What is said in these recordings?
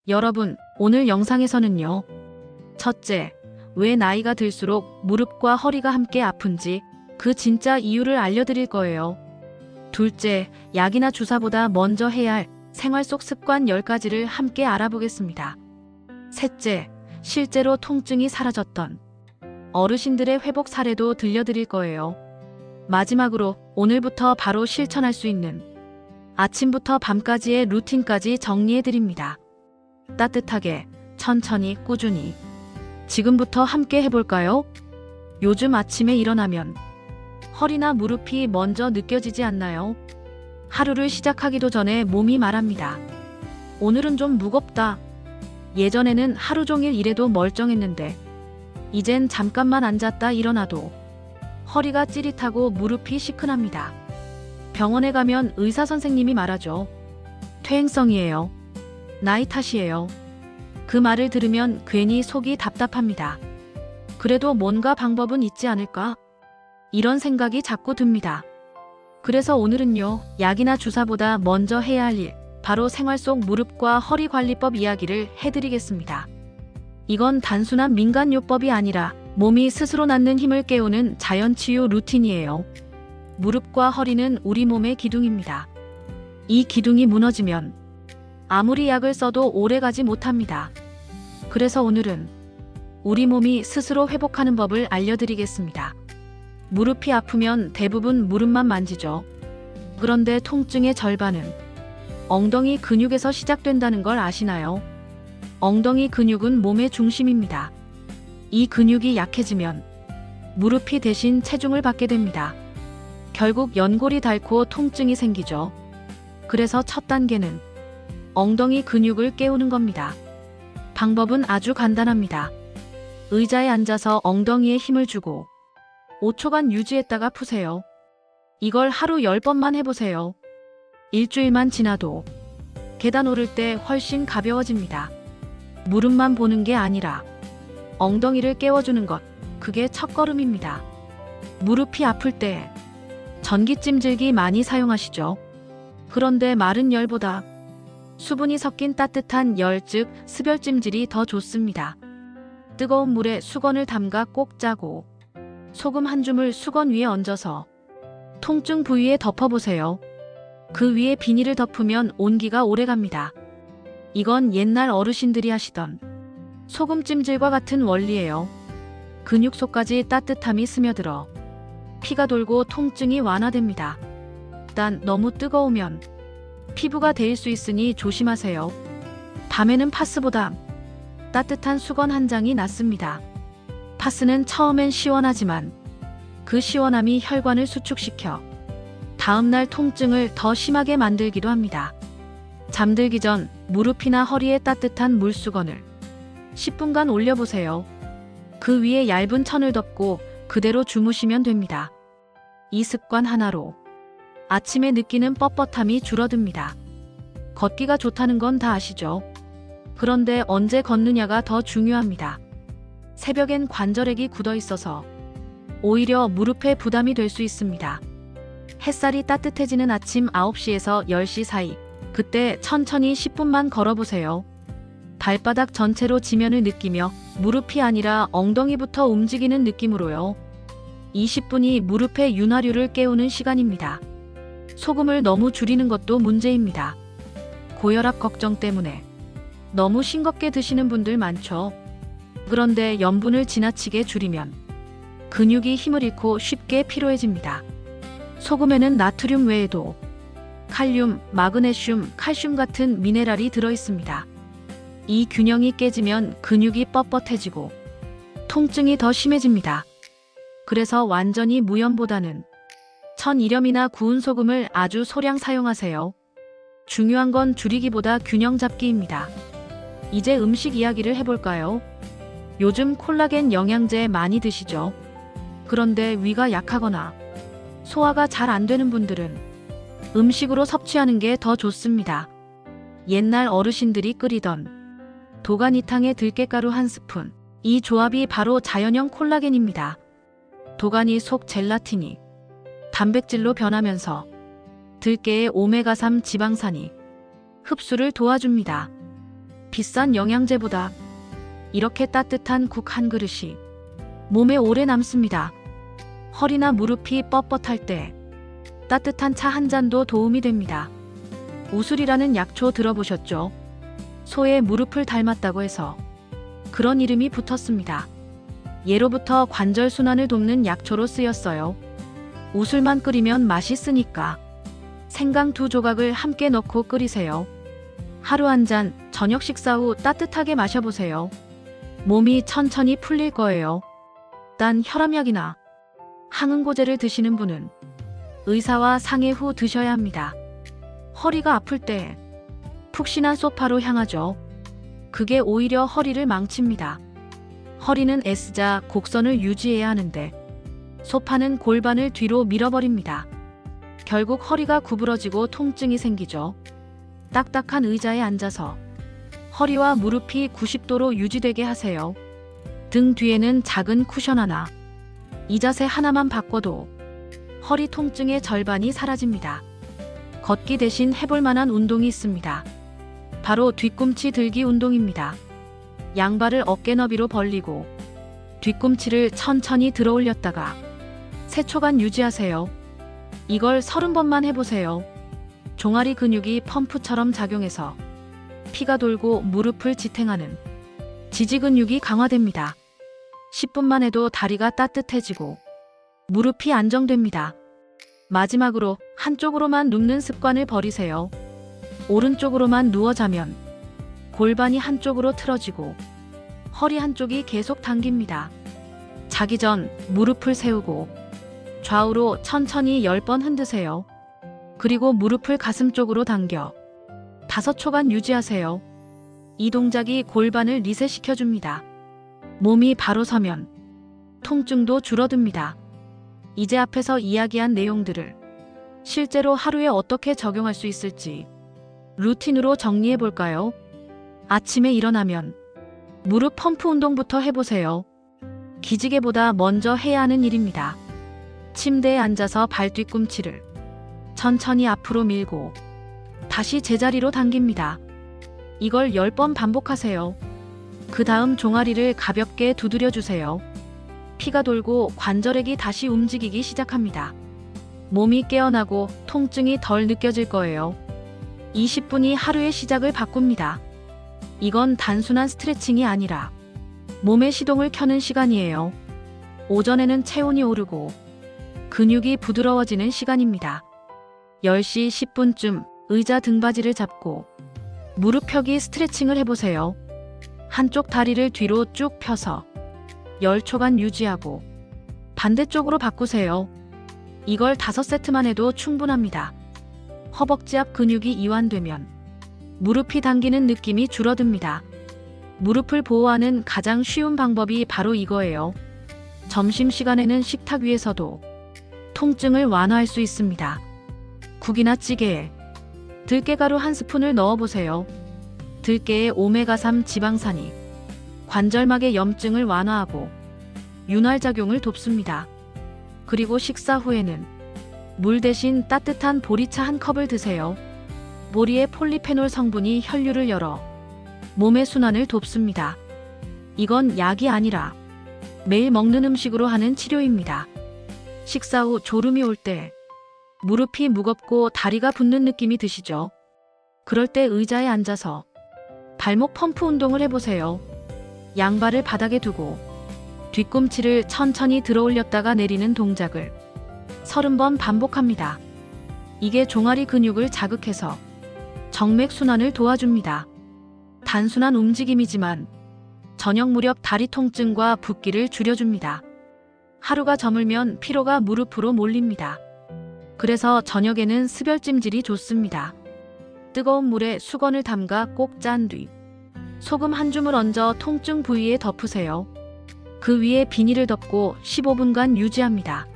여러분, 오늘 영상에서는요. 첫째, 왜 나이가 들수록 무릎과 허리가 함께 아픈지 그 진짜 이유를 알려드릴 거예요. 둘째, 약이나 주사보다 먼저 해야 할 생활 속 습관 10가지를 함께 알아보겠습니다. 셋째, 실제로 통증이 사라졌던 어르신들의 회복 사례도 들려드릴 거예요. 마지막으로 오늘부터 바로 실천할 수 있는 아침부터 밤까지의 루틴까지 정리해드립니다. 따뜻하게, 천천히, 꾸준히. 지금부터 함께 해볼까요? 요즘 아침에 일어나면 허리나 무릎이 먼저 느껴지지 않나요? 하루를 시작하기도 전에 몸이 말합니다. 오늘은 좀 무겁다. 예전에는 하루 종일 일해도 멀쩡했는데 이젠 잠깐만 앉았다 일어나도 허리가 찌릿하고 무릎이 시큰합니다. 병원에 가면 의사 선생님이 말하죠. 퇴행성이에요. 나이 탓이에요. 그 말을 들으면 괜히 속이 답답합니다. 그래도 뭔가 방법은 있지 않을까? 이런 생각이 자꾸 듭니다. 그래서 오늘은요, 약이나 주사보다 먼저 해야 할 일, 바로 생활 속 무릎과 허리 관리법 이야기를 해드리겠습니다. 이건 단순한 민간요법이 아니라 몸이 스스로 낳는 힘을 깨우는 자연치유 루틴이에요. 무릎과 허리는 우리 몸의 기둥입니다. 이 기둥이 무너지면 아무리 약을 써도 오래가지 못합니다. 그래서 오늘은 우리 몸이 스스로 회복하는 법을 알려드리겠습니다. 무릎이 아프면 대부분 무릎만 만지죠. 그런데 통증의 절반은 엉덩이 근육에서 시작된다는 걸 아시나요? 엉덩이 근육은 몸의 중심입니다. 이 근육이 약해지면 무릎이 대신 체중을 받게 됩니다. 결국 연골이 닳고 통증이 생기죠. 그래서 첫 단계는 엉덩이 근육을 깨우는 겁니다. 방법은 아주 간단합니다. 의자에 앉아서 엉덩이에 힘을 주고 5초간 유지했다가 푸세요. 이걸 하루 10번만 해보세요. 일주일만 지나도 계단 오를 때 훨씬 가벼워집니다. 무릎만 보는 게 아니라 엉덩이를 깨워주는 것, 그게 첫걸음입니다. 무릎이 아플 때 전기찜질기 많이 사용하시죠? 그런데 마른 열보다 수분이 섞인 따뜻한 열, 즉 습열찜질이 더 좋습니다. 뜨거운 물에 수건을 담가 꼭 짜고 소금 한 줌을 수건 위에 얹어서 통증 부위에 덮어보세요. 그 위에 비닐을 덮으면 온기가 오래갑니다. 이건 옛날 어르신들이 하시던 소금찜질과 같은 원리예요. 근육 속까지 따뜻함이 스며들어 피가 돌고 통증이 완화됩니다. 단 너무 뜨거우면 피부가 데일 수 있으니 조심하세요. 밤에는 파스보다 따뜻한 수건 한 장이 낫습니다. 파스는 처음엔 시원하지만 그 시원함이 혈관을 수축시켜 다음날 통증을 더 심하게 만들기도 합니다. 잠들기 전 무릎이나 허리에 따뜻한 물수건을 10분간 올려보세요. 그 위에 얇은 천을 덮고 그대로 주무시면 됩니다. 이 습관 하나로 아침에 느끼는 뻣뻣함이 줄어듭니다. 걷기가 좋다는 건 다 아시죠? 그런데 언제 걷느냐가 더 중요합니다. 새벽엔 관절액이 굳어 있어서 오히려 무릎에 부담이 될 수 있습니다. 햇살이 따뜻해지는 아침 9시에서 10시 사이, 그때 천천히 10분만 걸어보세요. 발바닥 전체로 지면을 느끼며 무릎이 아니라 엉덩이부터 움직이는 느낌으로요. 20분이 무릎의 윤활유를 깨우는 시간입니다. 소금을 너무 줄이는 것도 문제입니다. 고혈압 걱정 때문에 너무 싱겁게 드시는 분들 많죠. 그런데 염분을 지나치게 줄이면 근육이 힘을 잃고 쉽게 피로해집니다. 소금에는 나트륨 외에도 칼륨, 마그네슘, 칼슘 같은 미네랄이 들어있습니다. 이 균형이 깨지면 근육이 뻣뻣해지고 통증이 더 심해집니다. 그래서 완전히 무염보다는 천일염이나 구운 소금을 아주 소량 사용하세요. 중요한 건 줄이기보다 균형 잡기입니다. 이제 음식 이야기를 해볼까요? 요즘 콜라겐 영양제 많이 드시죠? 그런데 위가 약하거나 소화가 잘 안 되는 분들은 음식으로 섭취하는 게 더 좋습니다. 옛날 어르신들이 끓이던 도가니탕에 들깨가루 한 스푼, 이 조합이 바로 자연형 콜라겐입니다. 도가니 속 젤라틴이 단백질로 변하면서 들깨의 오메가3 지방산이 흡수를 도와줍니다. 비싼 영양제보다 이렇게 따뜻한 국 한 그릇이 몸에 오래 남습니다. 허리나 무릎이 뻣뻣할 때 따뜻한 차 한 잔도 도움이 됩니다. 우술이라는 약초 들어보셨죠? 소의 무릎을 닮았다고 해서 그런 이름이 붙었습니다. 예로부터 관절 순환을 돕는 약초로 쓰였어요. 우술만 끓이면 맛있으니까 생강 2조각을 함께 넣고 끓이세요. 하루 한 잔, 저녁 식사 후 따뜻하게 마셔보세요. 몸이 천천히 풀릴 거예요. 단 혈압약이나 항응고제를 드시는 분은 의사와 상의 후 드셔야 합니다. 허리가 아플 때 푹신한 소파로 향하죠. 그게 오히려 허리를 망칩니다. 허리는 S자 곡선을 유지해야 하는데 소파는 골반을 뒤로 밀어버립니다. 결국 허리가 구부러지고 통증이 생기죠. 딱딱한 의자에 앉아서 허리와 무릎이 90도로 유지되게 하세요. 등 뒤에는 작은 쿠션 하나, 이 자세 하나만 바꿔도 허리 통증의 절반이 사라집니다. 걷기 대신 해볼 만한 운동이 있습니다. 바로 뒤꿈치 들기 운동입니다. 양발을 어깨 너비로 벌리고 뒤꿈치를 천천히 들어 올렸다가 3초간 유지하세요. 이걸 30번만 해보세요. 종아리 근육이 펌프처럼 작용해서 피가 돌고 무릎을 지탱하는 지지 근육이 강화됩니다. 10분만 해도 다리가 따뜻해지고 무릎이 안정됩니다. 마지막으로 한쪽으로만 눕는 습관을 버리세요. 오른쪽으로만 누워 자면 골반이 한쪽으로 틀어지고 허리 한쪽이 계속 당깁니다. 자기 전 무릎을 세우고 좌우로 천천히 10번 흔드세요. 그리고 무릎을 가슴 쪽으로 당겨 5초간 유지하세요. 이 동작이 골반을 리셋시켜줍니다. 몸이 바로 서면 통증도 줄어듭니다. 이제 앞에서 이야기한 내용들을 실제로 하루에 어떻게 적용할 수 있을지 루틴으로 정리해 볼까요? 아침에 일어나면 무릎 펌프 운동부터 해보세요. 기지개보다 먼저 해야 하는 일입니다. 침대에 앉아서 발 뒤꿈치를 천천히 앞으로 밀고 다시 제자리로 당깁니다. 이걸 10번 반복하세요. 그 다음 종아리를 가볍게 두드려 주세요. 피가 돌고 관절액이 다시 움직이기 시작합니다. 몸이 깨어나고 통증이 덜 느껴질 거예요. 20분이 하루의 시작을 바꿉니다. 이건 단순한 스트레칭이 아니라 몸의 시동을 켜는 시간이에요. 오전에는 체온이 오르고 근육이 부드러워지는 시간입니다. 10시 10분쯤 의자 등받이를 잡고 무릎 펴기 스트레칭을 해보세요. 한쪽 다리를 뒤로 쭉 펴서 10초간 유지하고 반대쪽으로 바꾸세요. 이걸 5세트만 해도 충분합니다. 허벅지 앞 근육이 이완되면 무릎이 당기는 느낌이 줄어듭니다. 무릎을 보호하는 가장 쉬운 방법이 바로 이거예요. 점심시간에는 식탁 위에서도 통증을 완화할 수 있습니다. 국이나 찌개에 들깨가루 1스푼을 넣어보세요. 들깨의 오메가3 지방산이 관절막의 염증을 완화하고 윤활작용을 돕습니다. 그리고 식사 후에는 물 대신 따뜻한 보리차 1컵을 드세요. 보리의 폴리페놀 성분이 혈류를 열어 몸의 순환을 돕습니다. 이건 약이 아니라 매일 먹는 음식으로 하는 치료입니다. 식사 후 졸음이 올 때 무릎이 무겁고 다리가 붓는 느낌이 드시죠? 그럴 때 의자에 앉아서 발목 펌프 운동을 해보세요. 양발을 바닥에 두고 뒤꿈치를 천천히 들어 올렸다가 내리는 동작을 30번 반복합니다. 이게 종아리 근육을 자극해서 정맥 순환을 도와줍니다. 단순한 움직임이지만 저녁 무렵 다리 통증과 붓기를 줄여줍니다. 하루가 저물면 피로가 무릎으로 몰립니다. 그래서 저녁에는 습열찜질이 좋습니다. 뜨거운 물에 수건을 담가 꼭 짠 뒤 소금 한 줌을 얹어 통증 부위에 덮으세요. 그 위에 비닐을 덮고 15분간 유지합니다.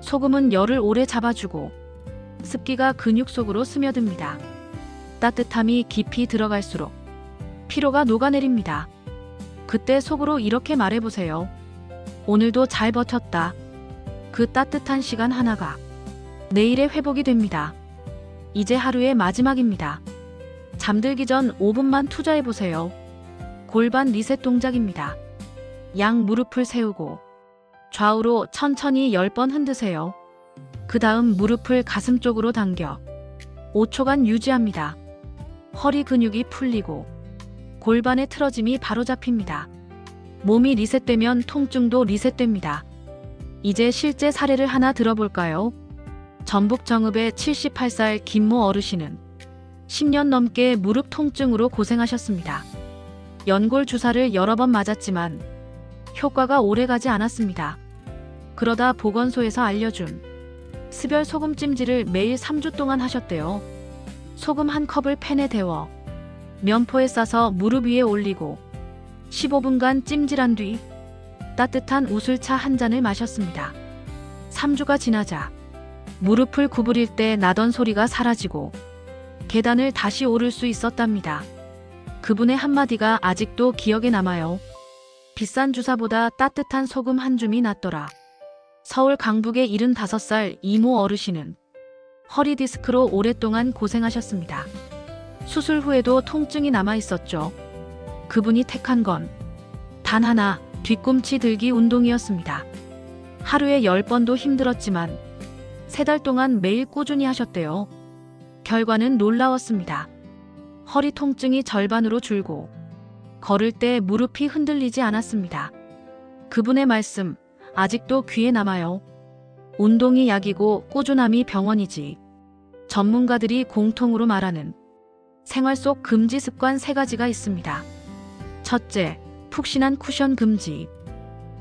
소금은 열을 오래 잡아주고 습기가 근육 속으로 스며듭니다. 따뜻함이 깊이 들어갈수록 피로가 녹아내립니다. 그때 속으로 이렇게 말해보세요. 오늘도 잘 버텼다. 그 따뜻한 시간 하나가 내일의 회복이 됩니다. 이제 하루의 마지막입니다. 잠들기 전 5분만 투자해보세요. 골반 리셋 동작입니다. 양 무릎을 세우고 좌우로 천천히 10번 흔드세요. 그 다음 무릎을 가슴 쪽으로 당겨 5초간 유지합니다. 허리 근육이 풀리고 골반의 틀어짐이 바로 잡힙니다. 몸이 리셋되면 통증도 리셋됩니다. 이제 실제 사례를 하나 들어볼까요? 전북 정읍의 78살 김모 어르신은 10년 넘게 무릎 통증으로 고생하셨습니다. 연골 주사를 여러 번 맞았지만 효과가 오래가지 않았습니다. 그러다 보건소에서 알려준 습열 소금 찜질을 매일 3주 동안 하셨대요. 소금 한 컵을 팬에 데워 면포에 싸서 무릎 위에 올리고 15분간 찜질한 뒤 따뜻한 우슬차 한 잔을 마셨습니다. 3주가 지나자 무릎을 구부릴 때 나던 소리가 사라지고 계단을 다시 오를 수 있었답니다. 그분의 한마디가 아직도 기억에 남아요. 비싼 주사보다 따뜻한 소금 한 줌이 낫더라. 서울 강북의 75살 이모 어르신은 허리 디스크로 오랫동안 고생하셨습니다. 수술 후에도 통증이 남아 있었죠. 그분이 택한 건 단 하나, 뒤꿈치 들기 운동이었습니다. 하루에 10번도 힘들었지만 3달 동안 매일 꾸준히 하셨대요. 결과는 놀라웠습니다. 허리 통증이 절반으로 줄고 걸을 때 무릎이 흔들리지 않았습니다. 그분의 말씀 아직도 귀에 남아요. 운동이 약이고 꾸준함이 병원이지. 전문가들이 공통으로 말하는 생활 속 금지 습관 3가지가 있습니다. 첫째, 푹신한 쿠션 금지.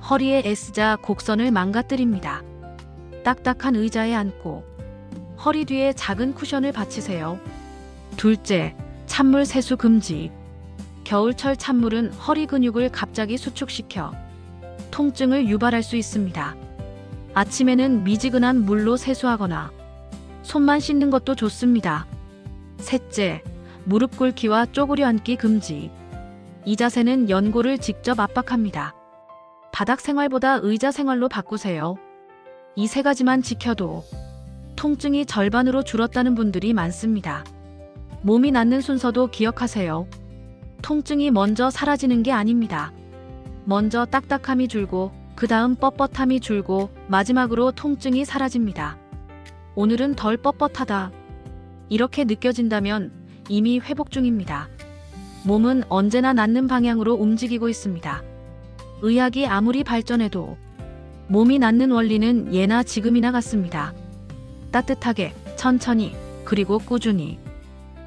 허리에 애쓰자 곡선을 망가뜨립니다. 딱딱한 의자에 앉고 허리 뒤에 작은 쿠션을 받치세요. 둘째, 찬물 세수 금지. 겨울철 찬물은 허리 근육을 갑자기 수축시켜 통증을 유발할 수 있습니다. 아침에는 미지근한 물로 세수하거나 손만 씻는 것도 좋습니다. 셋째, 무릎 꿇기와 쪼그려 앉기 금지. 이 자세는 연골을 직접 압박합니다. 바닥 생활보다 의자 생활로 바꾸세요. 이 3가지만 지켜도 통증이 절반으로 줄었다는 분들이 많습니다. 몸이 낫는 순서도 기억하세요. 통증이 먼저 사라지는 게 아닙니다. 먼저 딱딱함이 줄고 그 다음 뻣뻣함이 줄고 마지막으로 통증이 사라집니다. 오늘은 덜 뻣뻣하다. 이렇게 느껴진다면 이미 회복 중입니다. 몸은 언제나 낫는 방향으로 움직이고 있습니다. 의학이 아무리 발전해도 몸이 낫는 원리는 예나 지금이나 같습니다. 따뜻하게, 천천히, 그리고 꾸준히.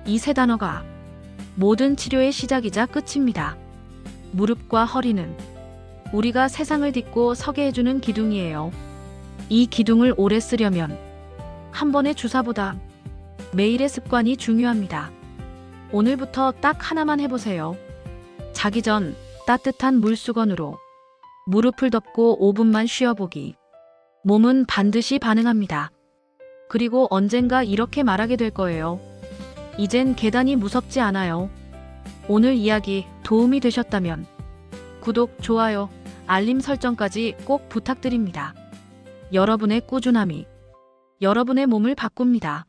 이 3단어가 모든 치료의 시작이자 끝입니다. 무릎과 허리는 우리가 세상을 딛고 서게 해주는 기둥이에요. 이 기둥을 오래 쓰려면 한 번의 주사보다 매일의 습관이 중요합니다. 오늘부터 딱 하나만 해보세요. 자기 전 따뜻한 물수건으로 무릎을 덮고 5분만 쉬어보기. 몸은 반드시 반응합니다. 그리고 언젠가 이렇게 말하게 될 거예요. 이젠 계단이 무섭지 않아요. 오늘 이야기 도움이 되셨다면 구독, 좋아요, 알림 설정까지 꼭 부탁드립니다. 여러분의 꾸준함이 여러분의 몸을 바꿉니다.